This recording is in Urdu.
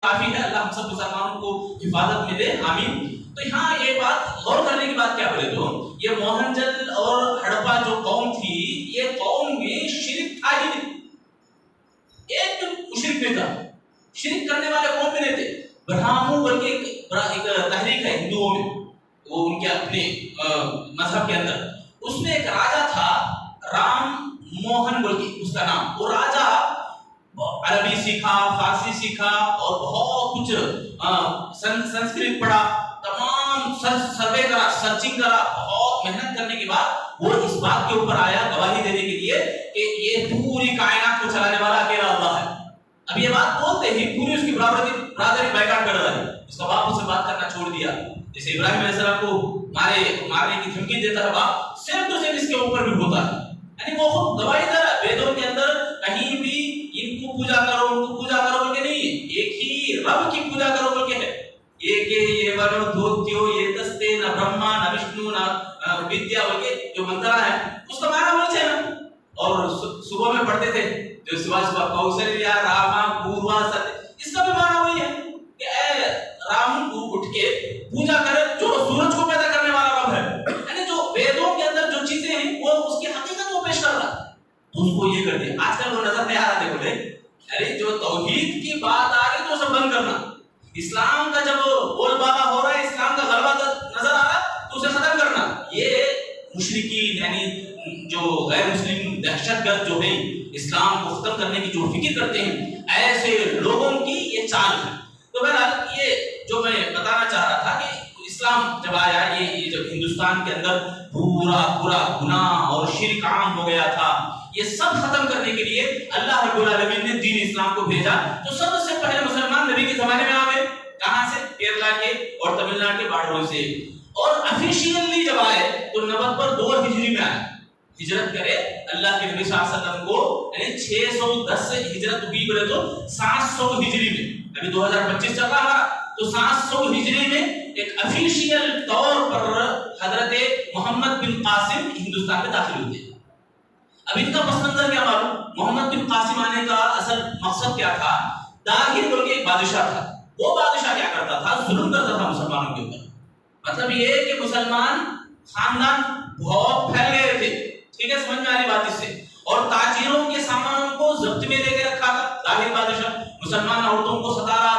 کافی ہے. اللہ ہم سب مسلمانوں کو حفاظت میں دے, آمین. تو یہاں یہ بات غور کرنے کی بات کیا بولے تو یہ موہنجل اور ہڑپا جو قوم تھی, یہ قوم میں شرک تھا ہی نہیں. ایک مشرک نہیں تھا, شرک کرنے والے قوم میں نہیں تھے. برہمو بلکہ ایک تحریک ہے ہندوؤں میں, وہ ان کے اپنے مذہب کے اندر. اس میں ایک راجا تھا رام موہن بول کے اس کا نام. وہ راجا عربی سیکھا, فارسی سیکھا اور بہت کچھ سنسکرت پڑھا, تمام سروے کرا, سرچنگ کرا, بہت محنت کرنے کے بعد وہ اس بات کے اوپر آیا گواہی دینے کے لیے کہ یہ پوری کائنات کو چلانے والا اکیلا اللہ ہے. اب یہ بات بولتے ہی پوری اس کی برادری بائیکاٹ کر رہا ہے. اس کا باپ اس سے بات کرنا چھوڑ دیا. جیسے ابراہیم علیہ السلام کو مارنے کی دھمکی دیتا ہے باپ, صرف تو صرف اس کے اوپر بھی ہوتا ہے. یعنی وہ خود گواہی دے رہا ہے ویدوں کے اندر کہیں بھی ان کو پوجا کرو, ان کو پوجا کرو بول کے نہیں, ایک ہی رب کی پوجا کرو بول کے ہے. ایک یہ ورو دھوتیو یہ تستے نہ برہما نہ وشنو نہ ودیا بول کے جو منترا ہے اس کا معنی ہونا چاہیے نا. اور صبح میں پڑھتے تھے جو صبح کوسلیا راما پوروا ستیہ, اس کا بھی معنی وہی ہے کہ اے رام تو اٹھ کے پوجا کرے جو سورج کو پیدا کرنے والا رب ہے. یعنی جو ویدوں کے اندر جو چیزیں ہیں وہ اس کی حقیقت کو پیش کر رہا ہے, تو اس کو یہ کر دیا. آج کل وہ نظر نہیں آ رہا تھے, بولے ارے جو توحید کی بات آ رہی تو اسے بند کرنا. اسلام کا جب بول بالا ہو رہا ہے, اسلام کا غلبہ نظر آ رہا ہے تو اسے ختم کرنا. یہ مشرکین یعنی جو غیر مسلم دہشت گرد جو ہیں اسلام کو ختم کرنے کی جو فکر کرتے ہیں, ایسے لوگوں کی یہ چال ہے. تو بہرحال یہ جو میں بتانا چاہ رہا تھا کہ اسلام جب آیا, یہ جب ہندوستان کے اندر پورا گناہ اور شرک عام ہو گیا تھا, یہ سب ختم کرنے کے لیے اللہ رب العالمین نے دین اسلام کو بھیجا. تو سب سے پہلے مسلمان نبی کے زمانے میں آئے. کہاں سے؟ کیرلا کے اور تمل ناڈو کے باڈروں سے. اور افیشیلی جب آئے تو نبوت پر 2 ہجری میں آئے. ہجرت کرے اللہ کے نبی صلی اللہ علیہ وسلم کو, یعنی 610 سے ہجرت ہوئی بولے تو 700 ہجری میں. ابھی 2025 چل رہا ہمارا, تو 700 ہجری میں ایک افیشیل طور پر حضرت محمد بن قاسم ہندوستان میں داخل ہوتے ہیں. اب ان کا پس منظر کیا معلوم؟ محمد بن قاسم آنے کا اصل مقصد کیا تھا؟ داہر بول کے ایک بادشاہ تھا. وہ بادشاہ کیا کرتا تھا؟ ظلم کرتا تھا مسلمانوں کے اوپر. مطلب یہ کہ مسلمان خاندان بہت پھیل گئے تھے, ٹھیک ہے, سمجھ میں آ رہی بات اس سے. اور تاجروں کے سامانوں کو ضبط میں لے کے رکھا تھا داہر بادشاہ. مسلمان عورتوں کو ستا رہا